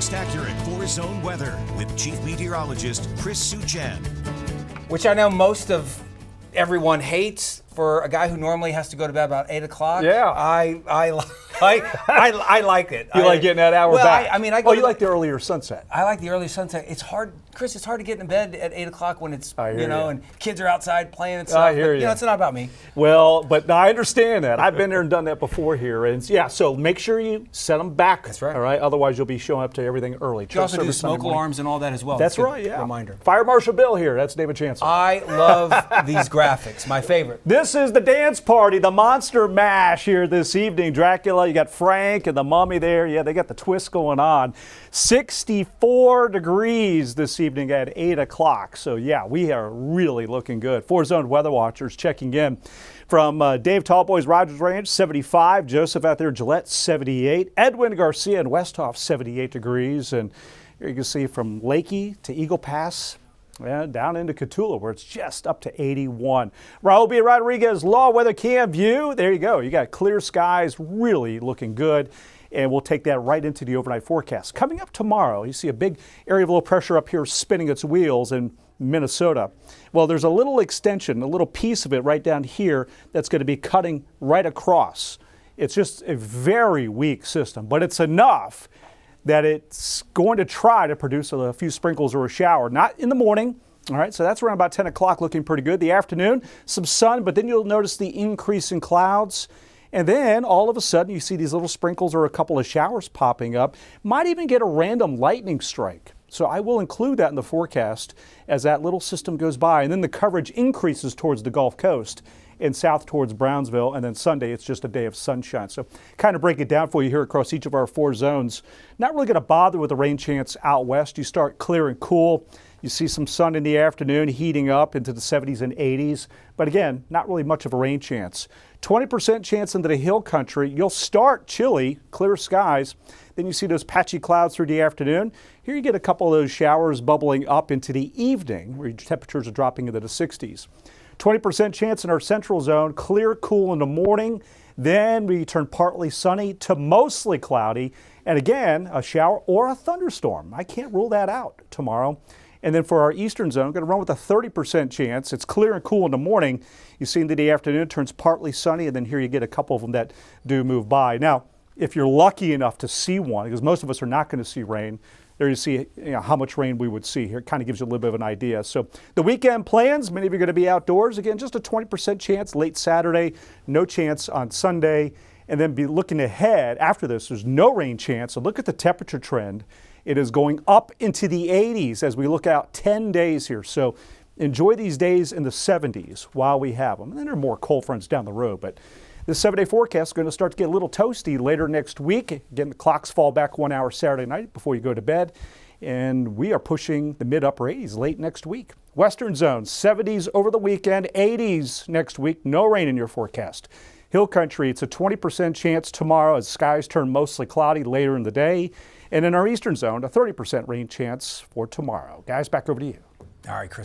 most accurate four-zone weather with Chief Meteorologist Chris Suchan. Which I know most of everyone hates for a guy who normally has to go to bed about 8 o'clock. Yeah. I like it. You like getting that hour back? You like the earlier sunset. I like the early sunset. It's hard, Chris. It's hard to get in bed at 8 o'clock when it's and kids are outside playing and stuff. I hear you. It's not about me. Well, but I understand that. I've been there and done that before here, and yeah. So make sure you set them back. That's right. All right. Otherwise, you'll be showing up to everything early. You also do smoke alarms and all that as well. That's right. Yeah. Reminder. Fire Marshal Bill here. That's David Chancellor. I love these graphics. My favorite. This is the dance party, the Monster Mash here this evening. Dracula, you got Frank and the Mummy there. Yeah, they got the twist going on. 64 degrees this evening at 8 o'clock. So, yeah, we are really looking good. Four-zone weather watchers checking in from Dave Tallboy's Rogers Ranch, 75. Joseph out there, Gillette, 78. Edwin Garcia in Westhoff, 78 degrees. And here you can see from Lakey to Eagle Pass, down into Cotulla, where it's just up to 81. Raul B. Rodriguez, Law Weather Cam View. There you go. You got clear skies, really looking good. And we'll take that right into the overnight forecast. Coming up tomorrow, you see a big area of low pressure up here spinning its wheels in Minnesota. Well, there's a little extension, a little piece of it right down here that's going to be cutting right across. It's just a very weak system, but it's enough that it's going to try to produce a few sprinkles or a shower. Not in the morning, all right, so that's around about 10 o'clock looking pretty good. The afternoon, some sun, but then you'll notice the increase in clouds. And then all of a sudden you see these little sprinkles or a couple of showers popping up. Might even get a random lightning strike. So I will include that in the forecast as that little system goes by. And then the coverage increases towards the Gulf Coast and south towards Brownsville, and then Sunday it's just a day of sunshine. So kind of break it down for you here across each of our four zones. Not really going to bother with the rain chance out west. You start clear and cool. You see some sun in the afternoon heating up into the 70s and 80s. But again, not really much of a rain chance. 20% chance into the hill country. You'll start chilly, clear skies. Then you see those patchy clouds through the afternoon. Here you get a couple of those showers bubbling up into the evening where your temperatures are dropping into the 60s. 20% chance in our central zone, clear, cool in the morning. Then we turn partly sunny to mostly cloudy. And again, a shower or a thunderstorm. I can't rule that out tomorrow. And then for our eastern zone, going to run with a 30% chance. It's clear and cool in the morning. You see into the afternoon, it turns partly sunny. And then here you get a couple of them that do move by. Now, if you're lucky enough to see one, because most of us are not going to see rain, there you see how much rain we would see here. It kind of gives you a little bit of an idea. So the weekend plans, many of you are going to be outdoors. Again, just a 20% chance late Saturday, no chance on Sunday. And then be looking ahead after this, there's no rain chance. So look at the temperature trend. It is going up into the 80s as we look out 10 days here. So enjoy these days in the 70s while we have them. And then there are more cold fronts down the road, but this 7-day forecast is going to start to get a little toasty later next week. Again, the clocks fall back 1 hour Saturday night before you go to bed. And we are pushing the mid-upper 80s late next week. Western zone, 70s over the weekend, 80s next week. No rain in your forecast. Hill country, it's a 20% chance tomorrow as skies turn mostly cloudy later in the day. And in our eastern zone, a 30% rain chance for tomorrow. Guys, back over to you. All right, Chris.